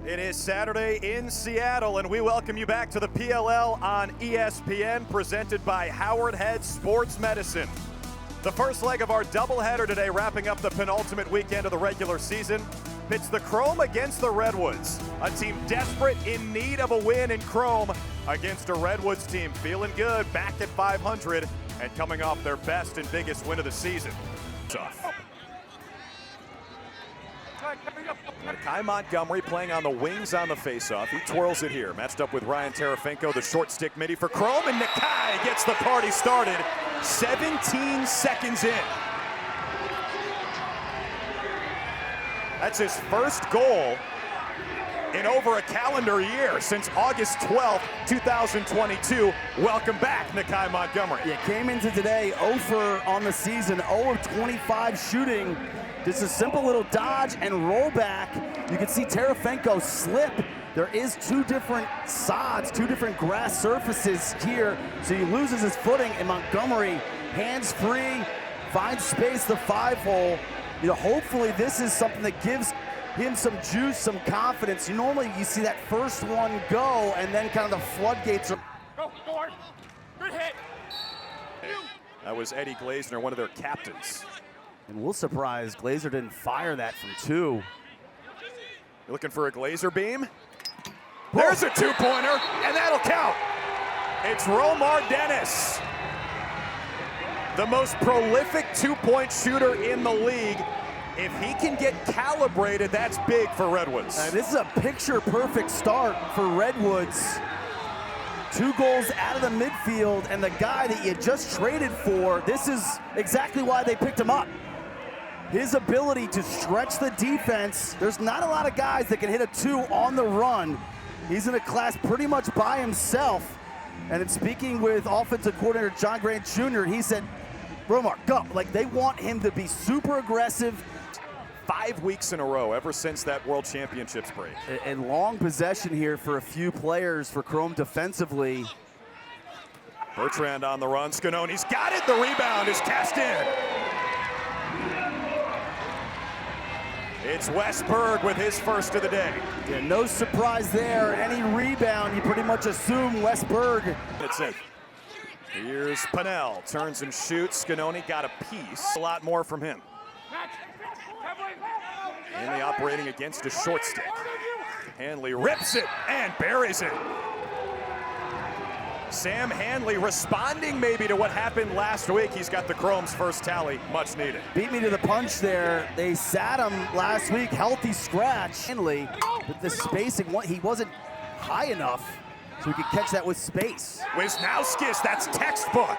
It is Saturday in Seattle, and we welcome you back to the PLL on ESPN, presented by Howard Head Sports Medicine. The first leg of our doubleheader today, wrapping up the penultimate weekend of the regular season, pits the Chrome against the Redwoods, a team desperate, in need of a win in Chrome, against a Redwoods team feeling good, back at 500, and coming off their best and biggest win of the season. Kai Montgomery playing on the wings on the faceoff. He twirls it here, matched up with Ryan Tarafinko, the short stick midi for Chrome, and Nakai gets the party started 17 seconds in. That's his first goal in over a calendar year since August 12th, 2022. Welcome back, Nakai Montgomery. Yeah, came into today 0 for on the season, 0 of 25 shooting. Just a simple little dodge and roll back. You can see Tarafinko slip. There is two different sods, two different grass surfaces here. So he loses his footing, and Montgomery, hands free, finds space, the 5-hole. You know, hopefully this is something that gives him some juice, some confidence. Normally you see that first one go, and then kind of the floodgates are. Go, Gord. Good hit. That was Eddie Glazner, one of their captains. And we'll surprise Glazer didn't fire that from 2. You're looking for a Glazer beam? There's a two-pointer, and that'll count. It's Romar Dennis, the most prolific two-point shooter in the league. If he can get calibrated, that's big for Redwoods. This is a picture-perfect start for Redwoods. 2 goals out of the midfield, and the guy that you just traded for, this is exactly why they picked him up. His ability to stretch the defense. There's not a lot of guys that can hit a 2 on the run. He's in a class pretty much by himself. And in speaking with offensive coordinator John Grant Jr., he said, Romar, go. Like, they want him to be super aggressive. 5 weeks in a row ever since that World Championships break. And long possession here for a few players for Chrome defensively. Bertrand on the run. Scanoni's got it. The rebound is cast in. It's Westberg with his first of the day. Yeah, no surprise there. Any rebound, you pretty much assume Westberg. It's in. Here's Pennell. Turns and shoots. Scanoni got a piece. A lot more from him. Hanley operating against a short stick. Hanley rips it and buries it. Sam Hanley responding maybe to what happened last week. He's got the Chrome's first tally, much needed. Beat me to the punch there. They sat him last week, healthy scratch. Hanley, with the spacing, he wasn't high enough so he could catch that with space. Wisnauskas, that's textbook.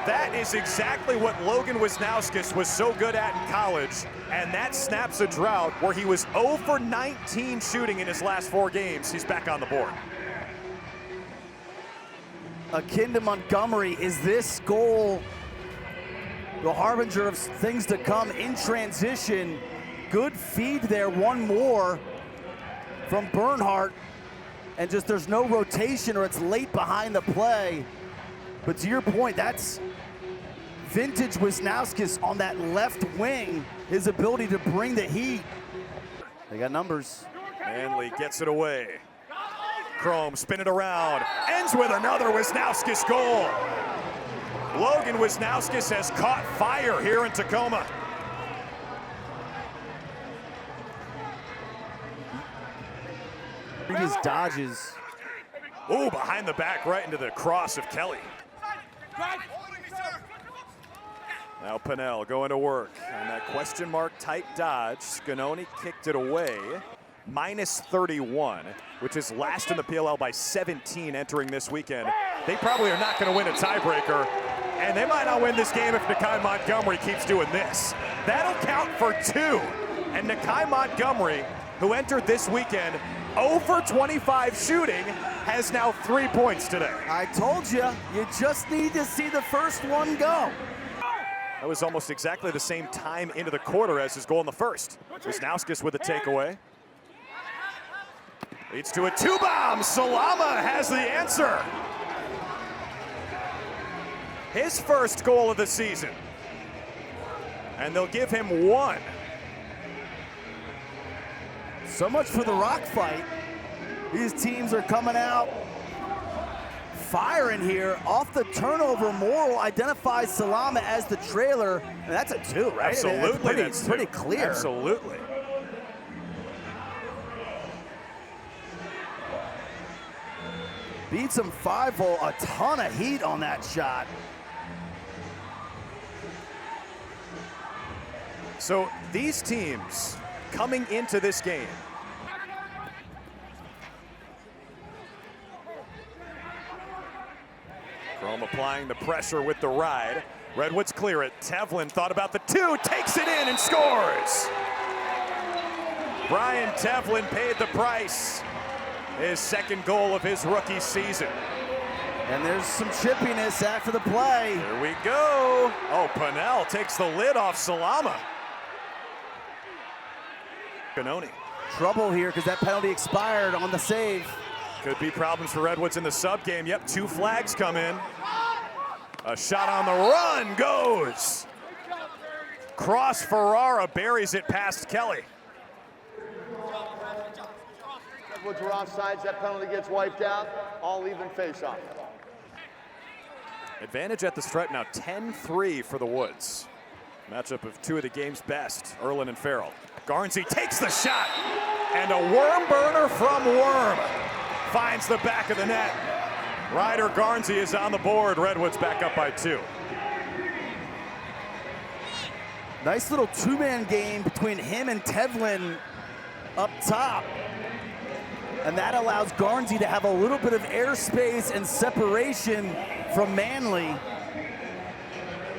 That is exactly what Logan Wisnauskas was so good at in college, and that snaps a drought where he was 0 for 19 shooting in his last 4 games. He's back on the board. Akin to Montgomery, is this goal the harbinger of things to come in transition? Good feed there, one more from Bernhardt, and just there's no rotation or it's late behind the play. But to your point, that's vintage Wisnauskas on that left wing, his ability to bring the heat. They got numbers. Hanley gets it away. Chrome spin it around, ends with another Wisnauskas goal. Logan Wisnauskas has caught fire here in Tacoma. His dodges. Ooh, behind the back right into the cross of Kelly. Now Pennell going to work on that question mark type dodge. Scanoni kicked it away. Minus 31, which is last in the PLL by 17 entering this weekend. They probably are not going to win a tiebreaker, and they might not win this game if Nakai Montgomery keeps doing this. That'll count for 2. And Nakai Montgomery, who entered this weekend 0 for 25 shooting, has now 3 points today. I told you, you just need to see the first one go. That was almost exactly the same time into the quarter as his goal in the first. Wisnauskas with a takeaway. Leads to a 2-bomb. Salama has the answer. His first goal of the season. And they'll give him 1. So much for the rock fight. These teams are coming out firing here. Off the turnover, Morrill identifies Salama as the trailer, and that's a 2, right? Absolutely, that's pretty clear. Absolutely. Beats him 5-hole, a ton of heat on that shot. So these teams coming into this game, Chrome applying the pressure with the ride. Redwoods clear it. Tevlin thought about the 2, takes it in and scores. Brian Tevlin paid the price. His second goal of his rookie season. And there's some chippiness after the play. Here we go. Oh, Pennell takes the lid off Salama. Canoni. Trouble here because that penalty expired on the save. Could be problems for Redwoods in the sub game. Yep, 2 flags come in. A shot on the run goes. Cross Ferrara buries it past Kelly. Redwoods were offsides, that penalty gets wiped out, all even face-off. Advantage at the stripe now, 10-3 for the Woods. Matchup of 2 of the game's best, Erlin and Farrell. Garnsey takes the shot, and a worm burner from Worm finds the back of the net. Ryder Garnsey is on the board. Redwoods back up by 2. Nice little 2-man game between him and Tevlin up top. And that allows Garnsey to have a little bit of airspace and separation from Manley.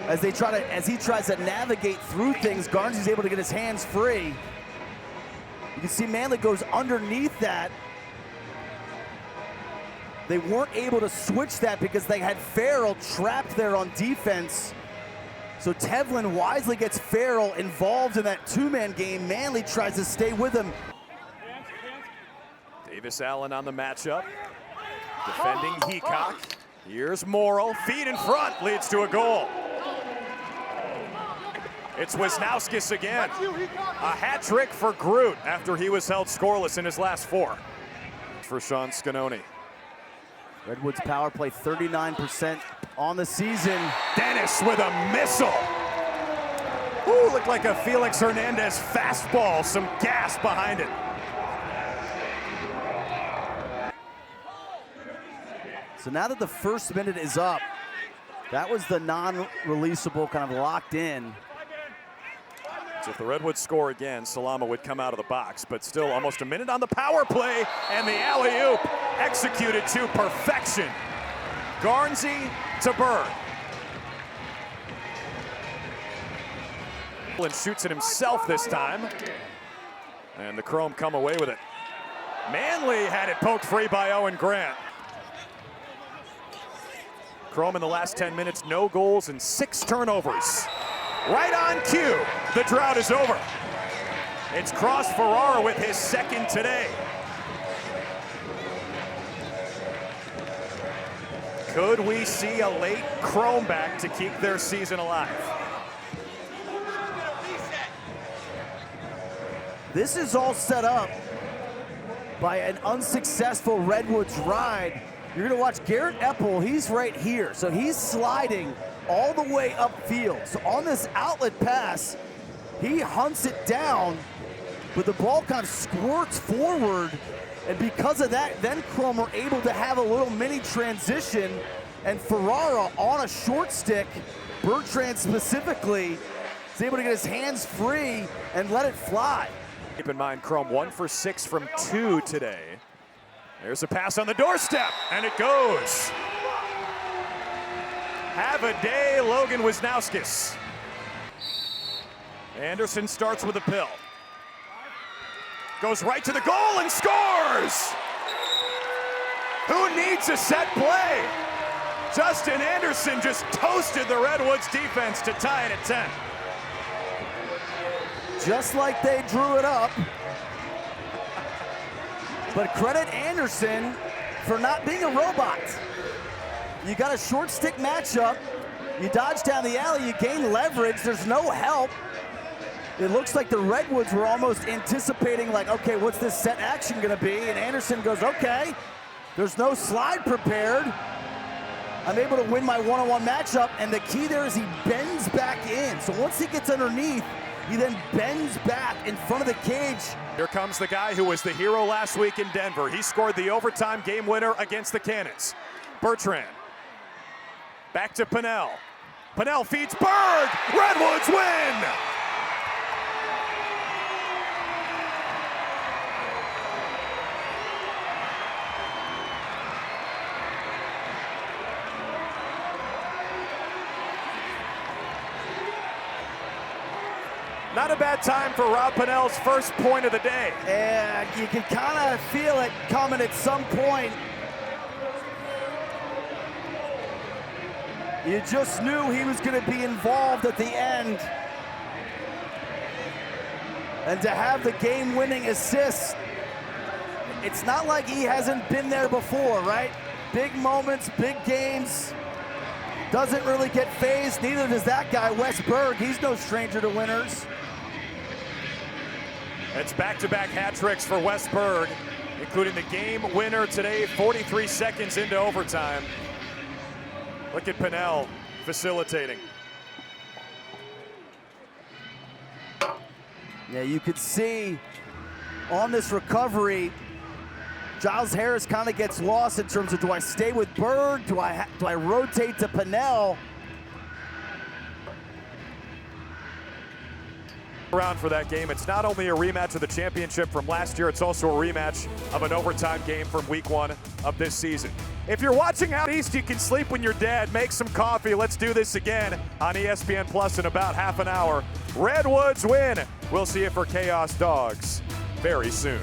As he tries to navigate through things, Garnsey's able to get his hands free. You can see Manley goes underneath that. They weren't able to switch that because they had Farrell trapped there on defense. So Tevlin wisely gets Farrell involved in that 2-man game. Manley tries to stay with him. Davis Allen on the matchup. Defending Heacock. Here's Morrill. Feed in front leads to a goal. It's Wisnowskis again. A hat trick for Groot after he was held scoreless in his last 4. For Sean Scanoni. Redwoods power play 39% on the season. Dennis with a missile. Ooh, looked like a Felix Hernandez fastball. Some gas behind it. So now that the first minute is up, that was the non-releasable kind of locked in. So if the Redwoods score again, Salama would come out of the box, but still almost a minute on the power play, and the alley-oop executed to perfection. Garnsey to Bird. And shoots it himself this time. And the Chrome come away with it. Manley had it poked free by Owen Grant. Chrome in the last 10 minutes, no goals and 6 turnovers. Right on cue, the drought is over. It's Cross Ferrara with his second today. Could we see a late Chrome back to keep their season alive? This is all set up by an unsuccessful Redwoods ride. You're gonna watch Garrett Epple, he's right here. So he's sliding all the way upfield. So on this outlet pass, he hunts it down, but the ball kind of squirts forward. And because of that, then Chrome were able to have a little mini transition, and Ferrara on a short stick, Bertrand specifically, is able to get his hands free and let it fly. Keep in mind, Chrome 1 for 6 from 2 today. There's a pass on the doorstep, and it goes. Have a day, Logan Wisnowskis. Anderson starts with a pill. Goes right to the goal and scores! Who needs a set play? Justin Anderson just toasted the Redwoods defense to tie it at 10. Just like they drew it up. But credit Anderson for not being a robot. You got a short stick matchup. You dodge down the alley, you gain leverage, there's no help. It looks like the Redwoods were almost anticipating, like, okay, what's this set action gonna be? And Anderson goes, okay, there's no slide prepared. I'm able to win my one-on-one matchup, and the key there is he bends back in. So once he gets underneath, he then bends back in front of the cage. Here comes the guy who was the hero last week in Denver. He scored the overtime game winner against the Cannons. Bertrand. Back to Pennell. Pennell feeds Berg. Redwoods win! Not a bad time for Rob Pennell's first point of the day. And you can kind of feel it coming at some point. You just knew he was going to be involved at the end. And to have the game-winning assist, it's not like he hasn't been there before, right? Big moments, big games. Doesn't really get phased, neither does that guy, Wes Berg. He's no stranger to winners. It's back-to-back hat tricks for Wes Berg, including the game winner today, 43 seconds into overtime. Look at Pennell facilitating. Yeah, you could see on this recovery, Giles Harris kind of gets lost in terms of, do I stay with Berg? Do I rotate to Pennell? Around for that game. It's not only a rematch of the championship from last year, it's also a rematch of an overtime game from week 1 of this season. If you're watching out east, you can sleep when you're dead. Make some coffee. Let's do this again on ESPN Plus in about half an hour. Redwoods win. We'll see you for Chaos Dogs very soon.